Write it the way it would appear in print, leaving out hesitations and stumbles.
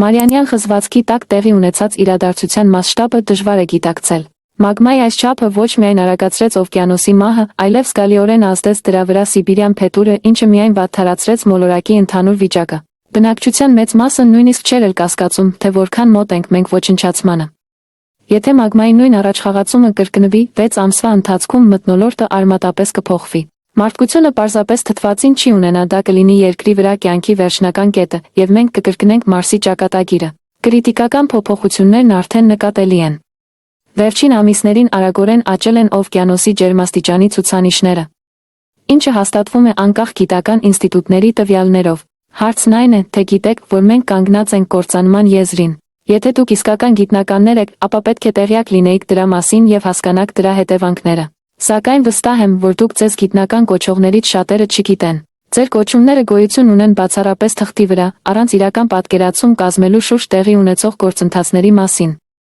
Մարիանյան խզվածքի տակ տեղի ունեցած իրադարձության մասշտաբը դժվար է գիտակցել։ Մագմայի այս չափը ոչ միայն արագացրեց օվկիանոսի մահը, այլև զգալիորեն ազդեց դրա վրա Սիբիրյան փետուրը, ինչը միայն վատթարացրեց մոլորակի ընդհանուր վիճակը։ Բնակչության մեծ մասը նույնիսկ չէր էլ կասկածում, թե որքան մոտ ենք մենք ոչնչացմանը։ Եթե մագմայի նույն առաջխաղացումը կրկնվի, 6 ամսվա ընթացքում մթնոլորտը արմատապես կփոխվի։ Մարդկությունը պարզապես թթվածին չի ունենա, դա կլինի երկրի վրա կյանքի վերջնական կետը, եւ մենք կկրկնենք Մարսի ճակատագիրը։ Կրիտիկական փոփոխություններն արդեն նկատելի են։ Վերջին ամիսներին արագորեն աճել են օվկիանոսի ջերմաստիճանի ցուցանիշները, ինչը հաստատվում է անկախ գիտական ինստիտուտների տվյալներով։ Հարցն այն է, թե գիտեք, որ մենք կանգնած ենք կործանման եզրին։ Եթե դուք իսկական գիտնականներ եք, ապա պետք է տեղյակ լինեիք դրա մասին եւ հասկանաք դրա հետևանքները։ Սակայն վստահ եմ, որ դուք ձեզ գիտնական կոչողներից շատերը չգիտեն։ Ձեր կոչումները գոյություն ունեն բացառապես թղթի վրա, առանց իրական պատկերացում կազմելու շուրջ տեղի ունեցող գործընթացների մասին։